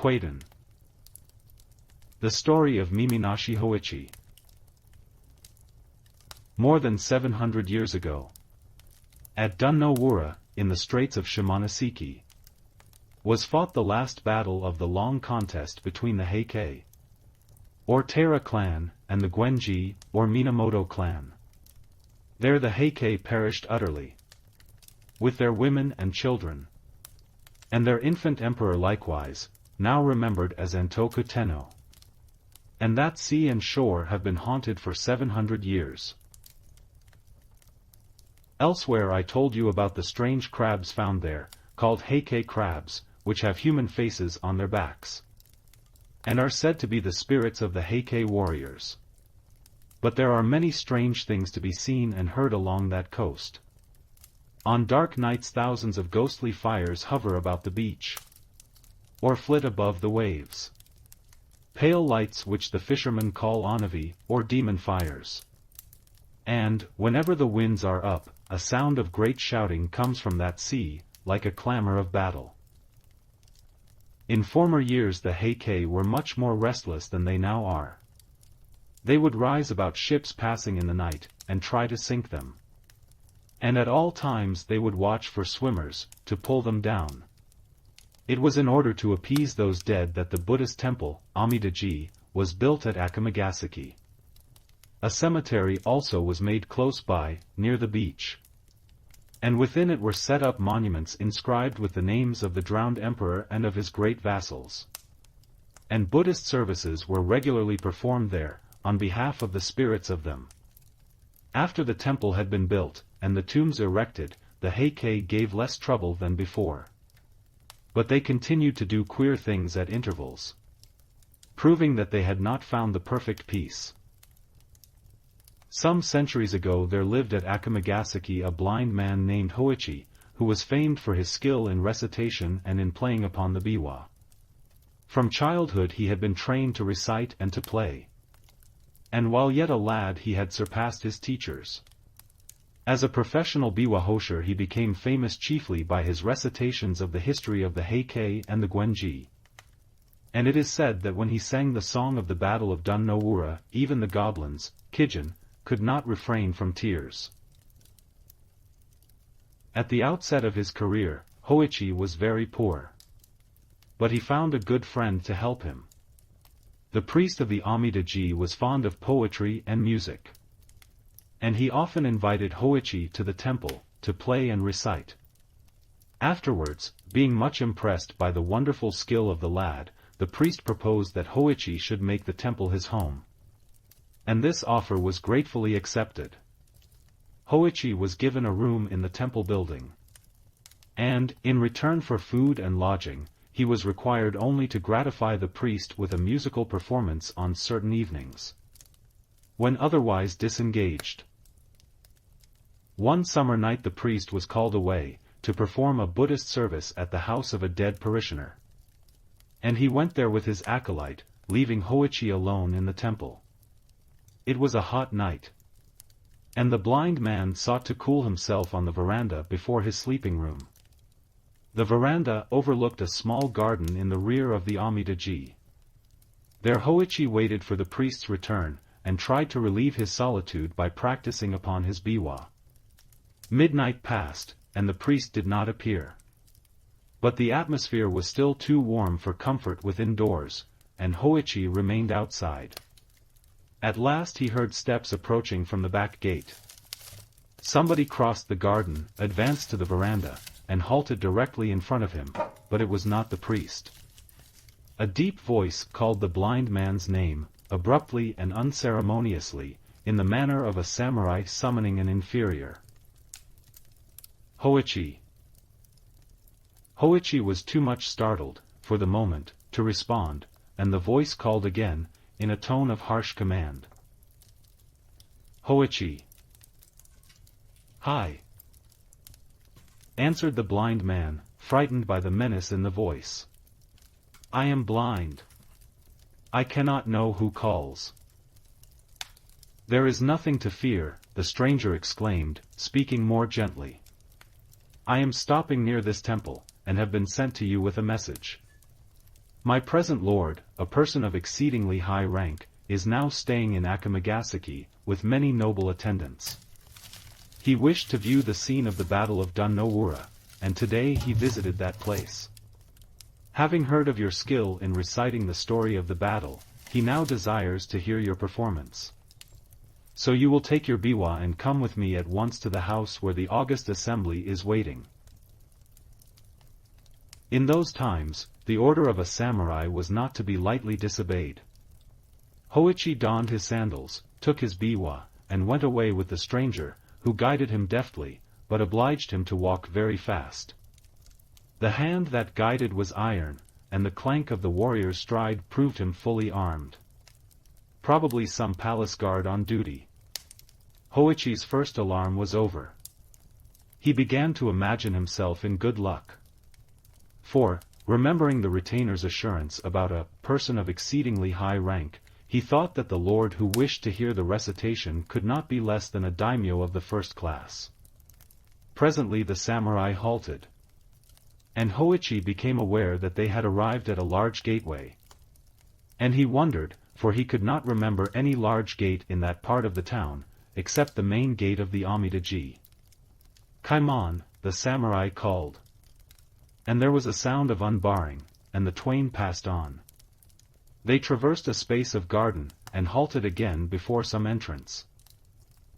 Kwaidan. The story of Mimi-nashi Hōichi. More than 700 years ago, at Dun-no-Wura, in the Straits of Shimonoseki, was fought the last battle of the long contest between the Heikei, or Taira clan, and the Gwenji, or Minamoto clan. There the Heikei perished utterly, with their women and children, and their infant emperor likewise, now remembered as Antoku Tenno. And that sea and shore have been haunted for 700 years. Elsewhere I told you about the strange crabs found there, called Heikei crabs, which have human faces on their backs, and are said to be the spirits of the Heikei warriors. But there are many strange things to be seen and heard along that coast. On dark nights thousands of ghostly fires hover about the beach, or flit above the waves. Pale lights which the fishermen call onavi, or demon fires. And, whenever the winds are up, a sound of great shouting comes from that sea, like a clamor of battle. In former years the Heikei were much more restless than they now are. They would rise about ships passing in the night, and try to sink them. And at all times they would watch for swimmers, to pull them down. It was in order to appease those dead that the Buddhist temple, Amidaji, was built at Akamagasaki. A cemetery also was made close by, near the beach. And within it were set up monuments inscribed with the names of the drowned emperor and of his great vassals. And Buddhist services were regularly performed there, on behalf of the spirits of them. After the temple had been built, and the tombs erected, the Heikei gave less trouble than before. But they continued to do queer things at intervals, proving that they had not found the perfect peace. Some centuries ago there lived at Akamagasaki a blind man named Hoichi, who was famed for his skill in recitation and in playing upon the biwa. From childhood he had been trained to recite and to play. And while yet a lad he had surpassed his teachers. As a professional biwa hosher he became famous chiefly by his recitations of the history of the Heikei and the Gwenji. And it is said that when he sang the song of the Battle of Dun-no-Wura, even the goblins, Kijin, could not refrain from tears. At the outset of his career, Hoichi was very poor. But he found a good friend to help him. The priest of the Amidaji was fond of poetry and music. And he often invited Hoichi to the temple, to play and recite. Afterwards, being much impressed by the wonderful skill of the lad, the priest proposed that Hoichi should make the temple his home. And this offer was gratefully accepted. Hoichi was given a room in the temple building. And, in return for food and lodging, he was required only to gratify the priest with a musical performance on certain evenings, when otherwise disengaged. One summer night the priest was called away, to perform a Buddhist service at the house of a dead parishioner. And he went there with his acolyte, leaving Hoichi alone in the temple. It was a hot night, and the blind man sought to cool himself on the veranda before his sleeping room. The veranda overlooked a small garden in the rear of the Amidaji. There Hoichi waited for the priest's return, and tried to relieve his solitude by practicing upon his biwa. Midnight passed, and the priest did not appear. But the atmosphere was still too warm for comfort within doors, and Hoichi remained outside. At last he heard steps approaching from the back gate. Somebody crossed the garden, advanced to the veranda, and halted directly in front of him, but it was not the priest. A deep voice called the blind man's name, abruptly and unceremoniously, in the manner of a samurai summoning an inferior. Hoichi. Hoichi was too much startled, for the moment, to respond, and the voice called again, in a tone of harsh command. Hoichi. Hi. Answered the blind man, frightened by the menace in the voice. I am blind. I cannot know who calls. There is nothing to fear, the stranger exclaimed, speaking more gently. I am stopping near this temple, and have been sent to you with a message. My present lord, a person of exceedingly high rank, is now staying in Akamagasaki, with many noble attendants. He wished to view the scene of the Battle of Dun-no-Ura, and today he visited that place. Having heard of your skill in reciting the story of the battle, he now desires to hear your performance. So you will take your biwa and come with me at once to the house where the august assembly is waiting. In those times, the order of a samurai was not to be lightly disobeyed. Hoichi donned his sandals, took his biwa, and went away with the stranger, who guided him deftly, but obliged him to walk very fast. The hand that guided was iron, and the clank of the warrior's stride proved him fully armed. Probably some palace guard on duty. Hoichi's first alarm was over. He began to imagine himself in good luck. For, remembering the retainer's assurance about a person of exceedingly high rank, he thought that the lord who wished to hear the recitation could not be less than a daimyo of the first class. Presently the samurai halted. And Hoichi became aware that they had arrived at a large gateway. And he wondered, for he could not remember any large gate in that part of the town, except the main gate of the Amida-ji. Kaimon, the samurai called. And there was a sound of unbarring, and the twain passed on. They traversed a space of garden, and halted again before some entrance.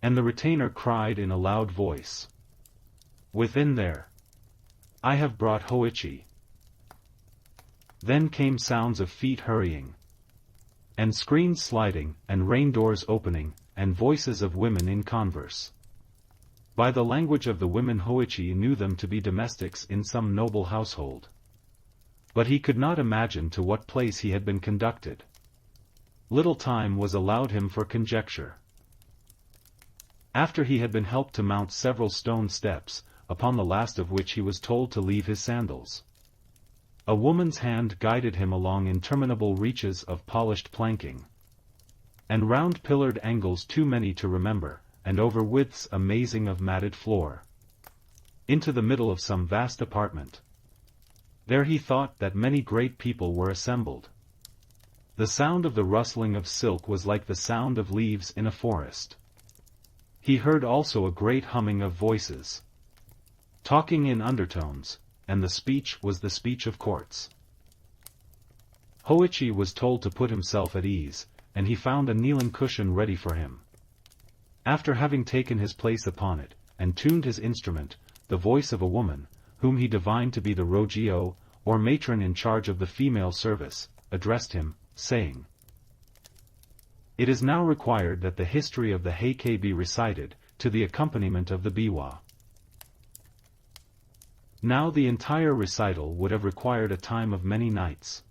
And the retainer cried in a loud voice. Within there. I have brought Hoichi. Then came sounds of feet hurrying, and screens sliding, and rain doors opening, and voices of women in converse. By the language of the women Hoichi knew them to be domestics in some noble household. But he could not imagine to what place he had been conducted. Little time was allowed him for conjecture. After he had been helped to mount several stone steps, upon the last of which he was told to leave his sandals, a woman's hand guided him along interminable reaches of polished planking, and round pillared angles too many to remember, and over widths amazing of matted floor, into the middle of some vast apartment. There he thought that many great people were assembled. The sound of the rustling of silk was like the sound of leaves in a forest. He heard also a great humming of voices, talking in undertones, and the speech was the speech of courts. Hoichi was told to put himself at ease, and he found a kneeling cushion ready for him. After having taken his place upon it, and tuned his instrument, the voice of a woman, whom he divined to be the Rogio, or matron in charge of the female service, addressed him, saying, "It is now required that the history of the Heike be recited, to the accompaniment of the biwa." Now the entire recital would have required a time of many nights.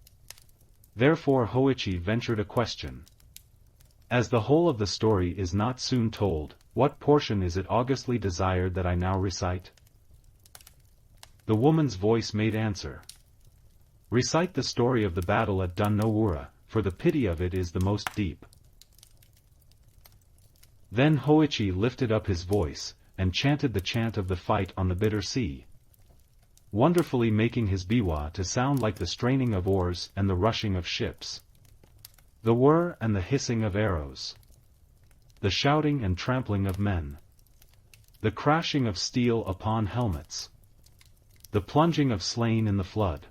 Therefore Hoichi ventured a question. As the whole of the story is not soon told, what portion is it augustly desired that I now recite? The woman's voice made answer. Recite the story of the battle at Dun-no-Ura, for the pity of it is the most deep. Then Hoichi lifted up his voice, and chanted the chant of the fight on the bitter sea, wonderfully making his biwa to sound like the straining of oars and the rushing of ships, the whir and the hissing of arrows, the shouting and trampling of men, the crashing of steel upon helmets, the plunging of slain in the flood.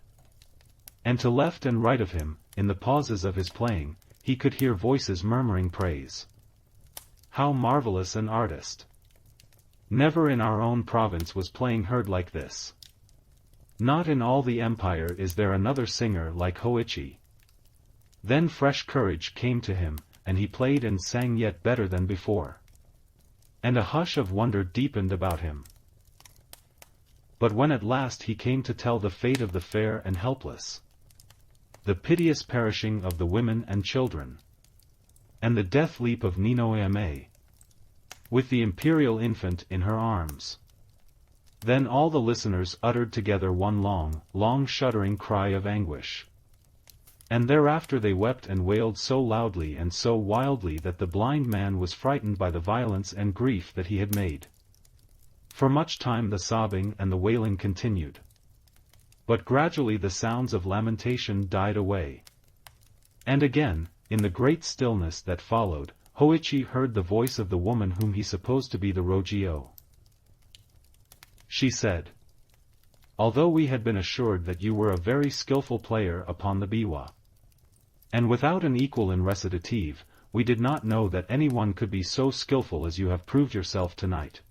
And to left and right of him, in the pauses of his playing, he could hear voices murmuring praise. How marvelous an artist! Never in our own province was playing heard like this. Not in all the empire is there another singer like Hoichi. Then fresh courage came to him, and he played and sang yet better than before. And a hush of wonder deepened about him. But when at last he came to tell the fate of the fair and helpless, the piteous perishing of the women and children, and the death leap of Ninoe-ame, with the imperial infant in her arms, then all the listeners uttered together one long, long shuddering cry of anguish. And thereafter they wept and wailed so loudly and so wildly that the blind man was frightened by the violence and grief that he had made. For much time the sobbing and the wailing continued. But gradually the sounds of lamentation died away. And again, in the great stillness that followed, Hoichi heard the voice of the woman whom he supposed to be the Rojio. She said, "Although we had been assured that you were a very skillful player upon the biwa, and without an equal in recitative, we did not know that anyone could be so skillful as you have proved yourself tonight.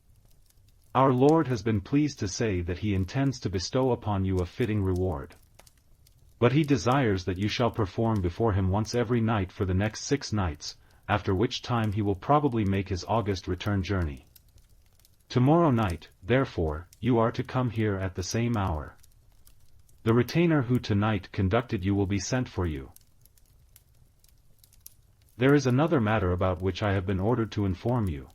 Our Lord has been pleased to say that he intends to bestow upon you a fitting reward. But he desires that you shall perform before him once every night for the next 6 nights, after which time he will probably make his August return journey. Tomorrow night, therefore, you are to come here at the same hour. The retainer who tonight conducted you will be sent for you. There is another matter about which I have been ordered to inform you.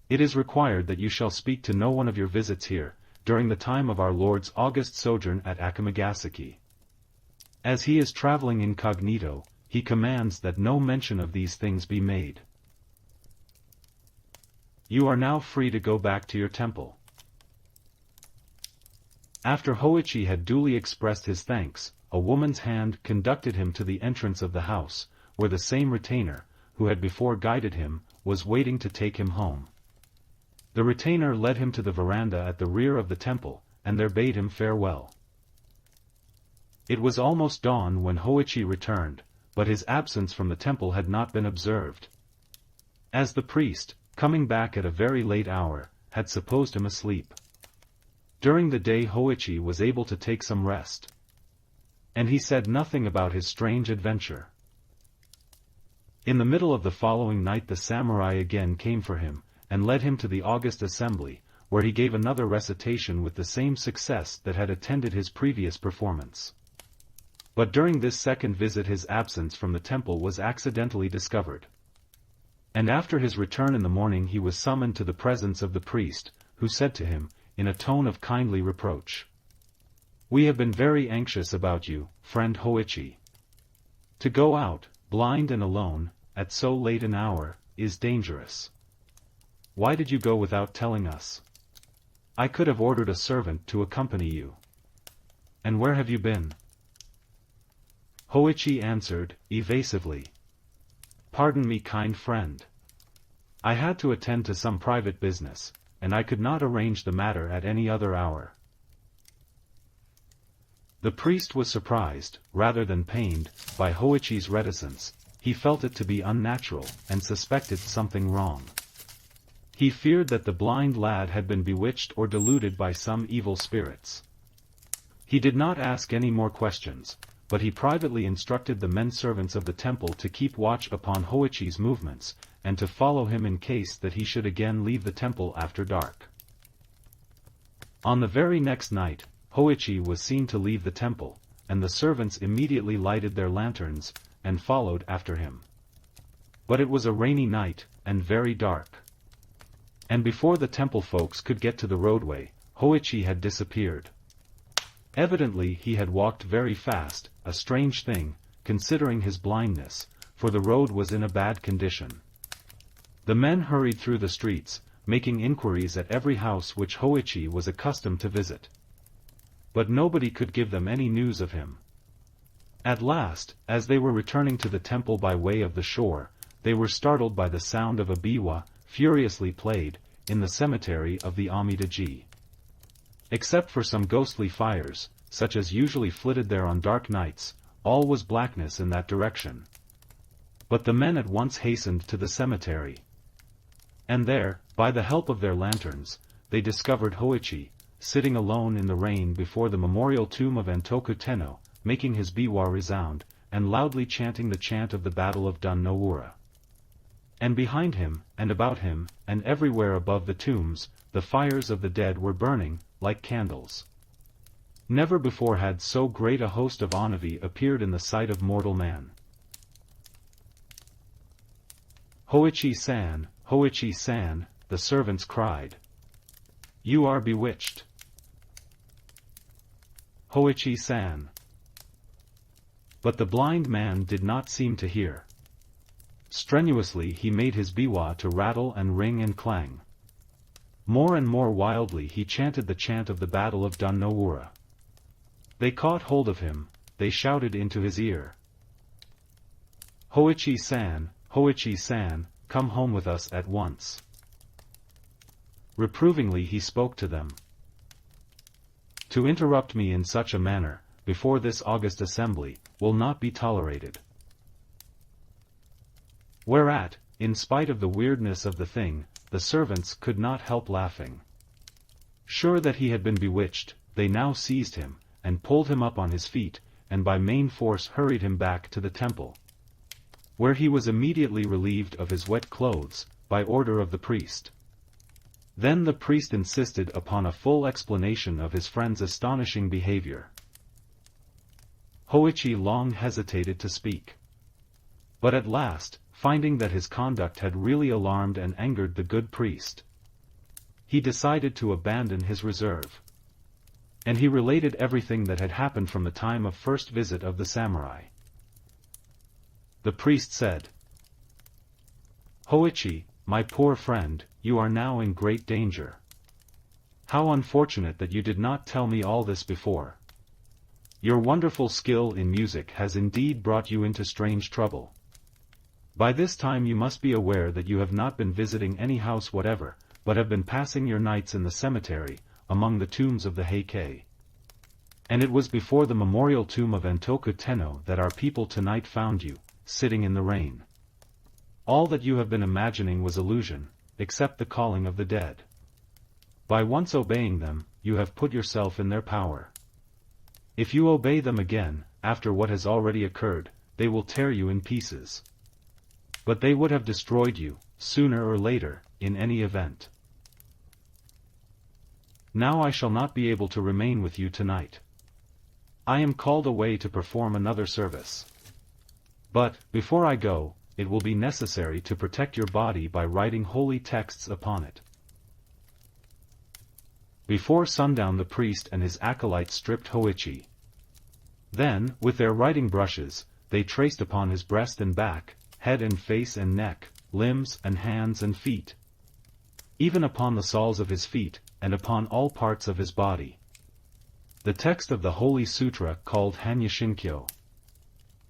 It is required that you shall speak to no one of your visits here, during the time of our Lord's August sojourn at Akamagasaki. As he is traveling incognito, he commands that no mention of these things be made. You are now free to go back to your temple." After Hoichi had duly expressed his thanks, a woman's hand conducted him to the entrance of the house, where the same retainer, who had before guided him, was waiting to take him home. The retainer led him to the veranda at the rear of the temple, and there bade him farewell. It was almost dawn when Hoichi returned, but his absence from the temple had not been observed, as the priest, coming back at a very late hour, had supposed him asleep. During the day Hoichi was able to take some rest, and he said nothing about his strange adventure. In the middle of the following night the samurai again came for him, and led him to the August assembly, where he gave another recitation with the same success that had attended his previous performance. But during this second visit his absence from the temple was accidentally discovered. And after his return in the morning he was summoned to the presence of the priest, who said to him, in a tone of kindly reproach, "We have been very anxious about you, friend Hoichi. To go out, blind and alone, at so late an hour, is dangerous. Why did you go without telling us? I could have ordered a servant to accompany you. And where have you been?" Hoichi answered, evasively, "Pardon me, kind friend. I had to attend to some private business, and I could not arrange the matter at any other hour." The priest was surprised, rather than pained, by Hoichi's reticence. He felt it to be unnatural, and suspected something wrong. He feared that the blind lad had been bewitched or deluded by some evil spirits. He did not ask any more questions, but he privately instructed the men servants of the temple to keep watch upon Hoichi's movements, and to follow him in case that he should again leave the temple after dark. On the very next night, Hoichi was seen to leave the temple, and the servants immediately lighted their lanterns, and followed after him. But it was a rainy night, and very dark. And before the temple folks could get to the roadway, Hoichi had disappeared. Evidently he had walked very fast, a strange thing, considering his blindness, for the road was in a bad condition. The men hurried through the streets, making inquiries at every house which Hoichi was accustomed to visit. But nobody could give them any news of him. At last, as they were returning to the temple by way of the shore, they were startled by the sound of a biwa, furiously played, in the cemetery of the Amida-ji. Except for some ghostly fires, such as usually flitted there on dark nights, all was blackness in that direction. But the men at once hastened to the cemetery. And there, by the help of their lanterns, they discovered Hoichi, sitting alone in the rain before the memorial tomb of Antoku Tenno, making his biwa resound, and loudly chanting the chant of the Battle of Dun Nowura. And behind him, and about him, and everywhere above the tombs, the fires of the dead were burning, like candles. Never before had so great a host of Onavi appeared in the sight of mortal man. "Hoichi-san, Hoichi-san," the servants cried. "You are bewitched. Hoichi-san." But the blind man did not seem to hear. Strenuously he made his biwa to rattle and ring and clang. More and more wildly he chanted the chant of the Battle of Dun Nowura. They caught hold of him, they shouted into his ear. Hoichi-san, Hoichi-san, come home with us at once. Reprovingly he spoke to them. To interrupt me in such a manner, before this august assembly, will not be tolerated. Whereat, in spite of the weirdness of the thing, the servants could not help laughing. Sure that he had been bewitched, they now seized him, and pulled him up on his feet, and by main force hurried him back to the temple, where he was immediately relieved of his wet clothes, by order of the priest. Then the priest insisted upon a full explanation of his friend's astonishing behavior. Hoichi long hesitated to speak. But at last, finding that his conduct had really alarmed and angered the good priest, he decided to abandon his reserve. And he related everything that had happened from the time of first visit of the samurai. The priest said, Hoichi, my poor friend, you are now in great danger. How unfortunate that you did not tell me all this before. Your wonderful skill in music has indeed brought you into strange trouble. By this time you must be aware that you have not been visiting any house whatever, but have been passing your nights in the cemetery, among the tombs of the Heikei. And it was before the memorial tomb of Entoku Tenno that our people tonight found you, sitting in the rain. All that you have been imagining was illusion, except the calling of the dead. By once obeying them, you have put yourself in their power. If you obey them again, after what has already occurred, they will tear you in pieces. But they would have destroyed you, sooner or later, in any event. Now I shall not be able to remain with you tonight. I am called away to perform another service. But, before I go, it will be necessary to protect your body by writing holy texts upon it. Before sundown the priest and his acolyte stripped Hoichi. Then, with their writing brushes, they traced upon his breast and back, head and face and neck, limbs and hands and feet, even upon the soles of his feet, and upon all parts of his body, the text of the Holy Sutra called Hanyashinkyo.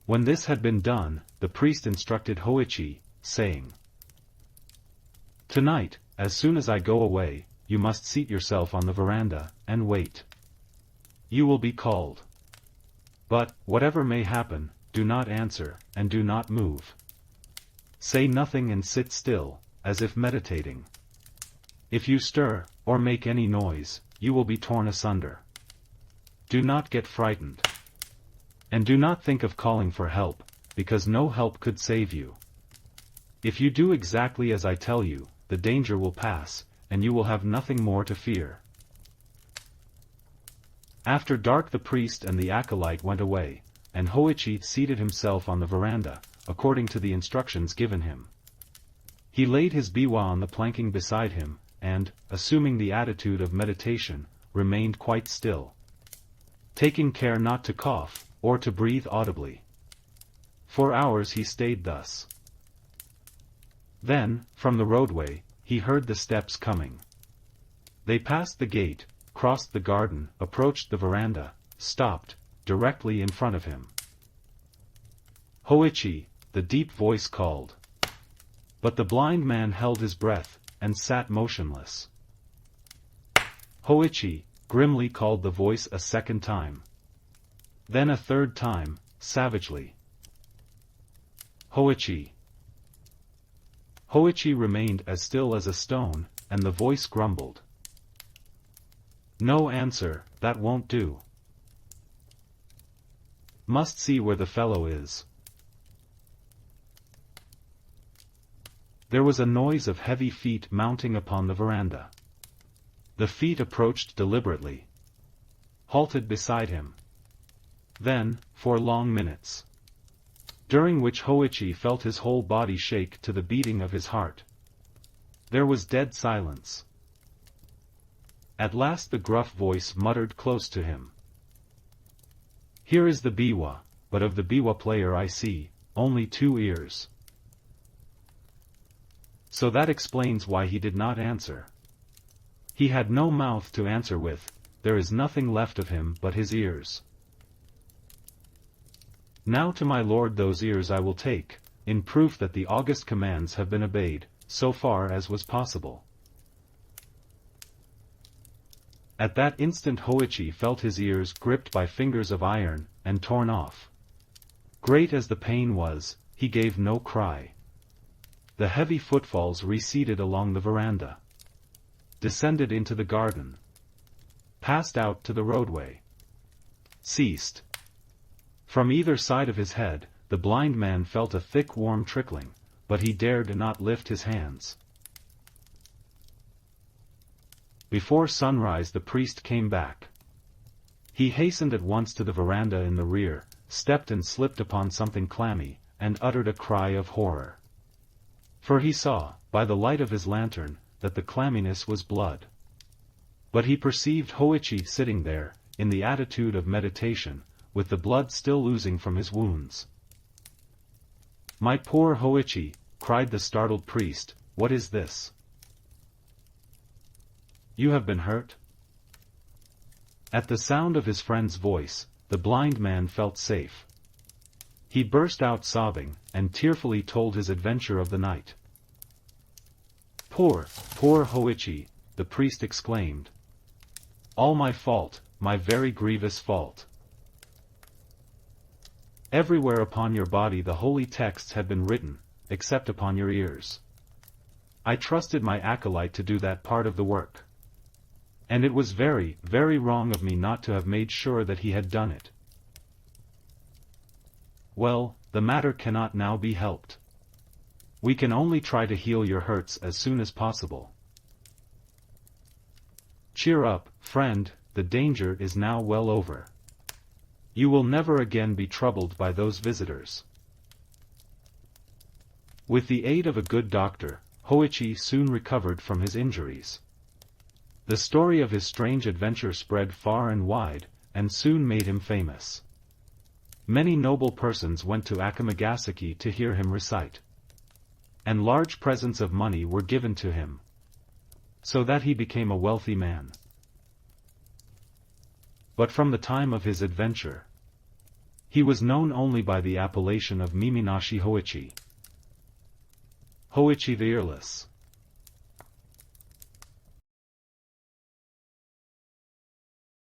When this had been done, the priest instructed Hoichi, saying, Tonight, as soon as I go away, you must seat yourself on the veranda, and wait. You will be called. But, whatever may happen, do not answer, and do not move. Say nothing and sit still, as if meditating. If you stir, or make any noise, you will be torn asunder. Do not get frightened. And do not think of calling for help, because no help could save you. If you do exactly as I tell you, the danger will pass, and you will have nothing more to fear. After dark the priest and the acolyte went away, and Hoichi seated himself on the veranda, according to the instructions given him. He laid his biwa on the planking beside him, and, assuming the attitude of meditation, remained quite still, taking care not to cough, or to breathe audibly. For hours he stayed thus. Then, from the roadway, he heard the steps coming. They passed the gate, crossed the garden, approached the veranda, stopped, directly in front of him. Hoichi, the deep voice called. But the blind man held his breath, and sat motionless. Hoichi, grimly called the voice a second time. Then a third time, savagely. Hoichi. Hoichi remained as still as a stone, and the voice grumbled. No answer, that won't do. Must see where the fellow is. There was a noise of heavy feet mounting upon the veranda. The feet approached deliberately, halted beside him. Then, for long minutes, during which Hoichi felt his whole body shake to the beating of his heart, there was dead silence. At last the gruff voice muttered close to him. Here is the biwa, but of the biwa player I see only 2 ears. So that explains why he did not answer. He had no mouth to answer with, there is nothing left of him but his ears. Now to my lord those ears I will take, in proof that the august commands have been obeyed, so far as was possible. At that instant Hoichi felt his ears gripped by fingers of iron, and torn off. Great as the pain was, he gave no cry. The heavy footfalls receded along the veranda, descended into the garden, passed out to the roadway, ceased. From either side of his head, the blind man felt a thick warm trickling, but he dared not lift his hands. Before sunrise the priest came back. He hastened at once to the veranda in the rear, stepped and slipped upon something clammy, and uttered a cry of horror. For he saw, by the light of his lantern, that the clamminess was blood. But he perceived Hoichi sitting there, in the attitude of meditation, with the blood still oozing from his wounds. "My poor Hoichi," cried the startled priest, "what is this? You have been hurt?" At the sound of his friend's voice, the blind man felt safe. He burst out sobbing, and tearfully told his adventure of the night. "Poor Hoichi," the priest exclaimed. "All my fault, my very grievous fault. Everywhere upon your body the holy texts had been written, except upon your ears. I trusted my acolyte to do that part of the work. And it was very, very wrong of me not to have made sure that he had done it. Well, the matter cannot now be helped. We can only try to heal your hurts as soon as possible. Cheer up, friend, the danger is now well over. You will never again be troubled by those visitors." With the aid of a good doctor, Hoichi soon recovered from his injuries. The story of his strange adventure spread far and wide, and soon made him famous. Many noble persons went to Akamagasaki to hear him recite. And large presents of money were given to him, so that he became a wealthy man. But from the time of his adventure, he was known only by the appellation of Mimi-nashi Hōichi. Hoichi the Earless.